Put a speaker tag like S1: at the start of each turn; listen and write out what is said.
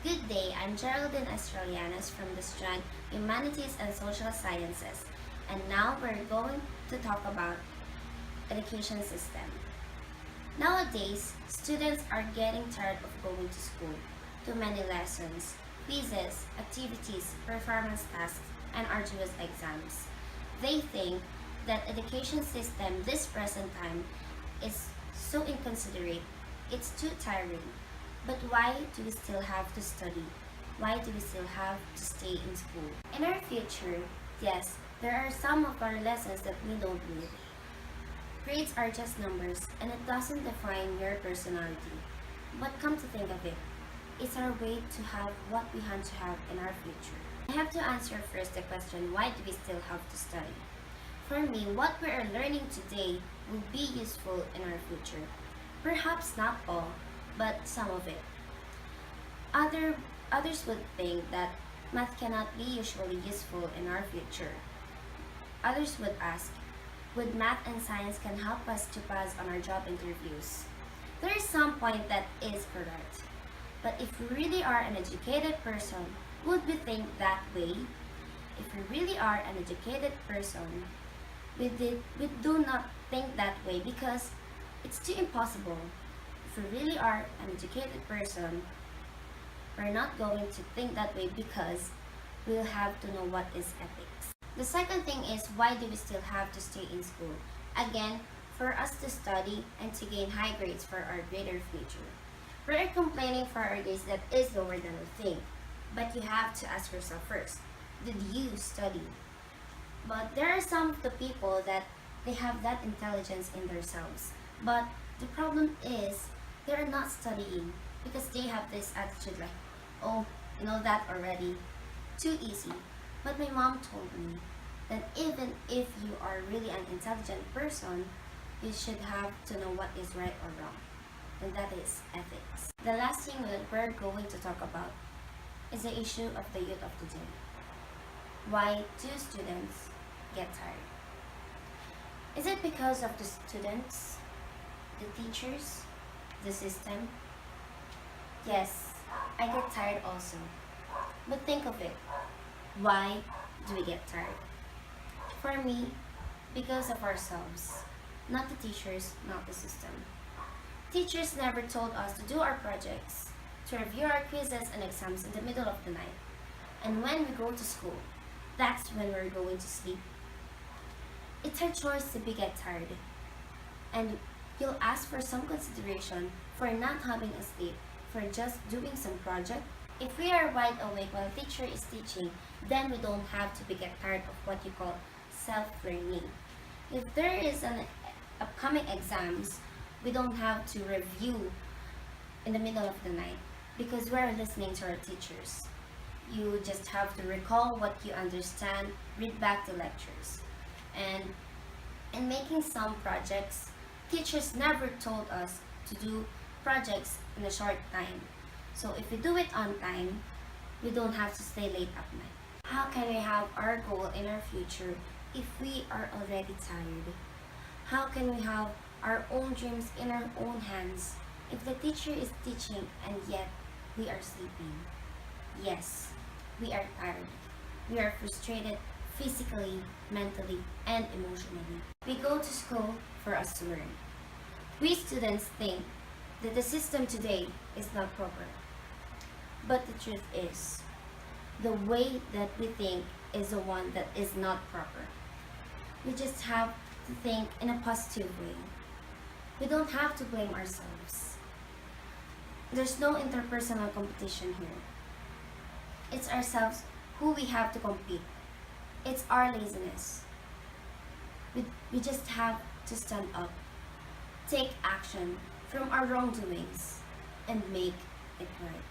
S1: Good day, I'm Geraldine Estrellanes from the strand Humanities and Social Sciences, and now we're going to talk about education system. Nowadays, students are getting tired of going to school. Too many lessons, quizzes, activities, performance tasks, and arduous exams. They think that education system this present time is so inconsiderate, it's too tiring. But why do we still have to study? Why do we still have to stay in school? In our future, yes, there are some of our lessons that we don't need. Grades are just numbers and it doesn't define your personality. But come to think of it, it's our way to have what we want to have in our future. I have to answer first the question, why do we still have to study? For me, what we are learning today will be useful in our future. Perhaps not all, but some of it. Others would think that math cannot be usually useful in our future. Others would ask, would math and science can help us to pass on our job interviews? There is some point that is correct. But if we really are an educated person, would we think that way? If we really are an educated person, we do not think that way because it's too impossible. If we really are an educated person, we're not going to think that way because we'll have to know what is ethics. The second thing is, why do we still have to stay in school? Again, for us to study and to gain high grades for our greater future. We're complaining for our grades that is lower than we think. But you have to ask yourself first, did you study? But there are some of the people that they have that intelligence in themselves. But the problem is, they are not studying because they have this attitude like, oh, you know that already, too easy. But my mom told me that even if you are really an intelligent person, you should have to know what is right or wrong, and that is ethics. The last thing that we're going to talk about is the issue of the youth of today. Why do students get tired? Is it because of the students, the teachers, the system? Yes, I get tired also. But think of it. Why do we get tired? For me, because of ourselves. Not the teachers, not the system. Teachers never told us to do our projects, to review our quizzes and exams in the middle of the night. And when we go to school, that's when we're going to sleep. It's our choice to be get tired. And you'll ask for some consideration for not having a sleep, for just doing some project. If we are wide awake while teacher is teaching, then we don't have to be get tired of what you call self-learning. If there is an upcoming exams, we don't have to review in the middle of the night because we're listening to our teachers. You just have to recall what you understand, read back the lectures. And in making some projects, teachers never told us to do projects in a short time. So if we do it on time, we don't have to stay late at night. How can we have our goal in our future if we are already tired? How can we have our own dreams in our own hands if the teacher is teaching and yet we are sleeping? Yes, we are tired. We are frustrated physically, mentally, and emotionally. We go to school for us to learn. We students think that the system today is not proper. But the truth is, the way that we think is the one that is not proper. We just have to think in a positive way. We don't have to blame ourselves. There's no interpersonal competition here. It's ourselves who we have to compete. It's our laziness. We just have to stand up, take action from our wrongdoings, and make it right.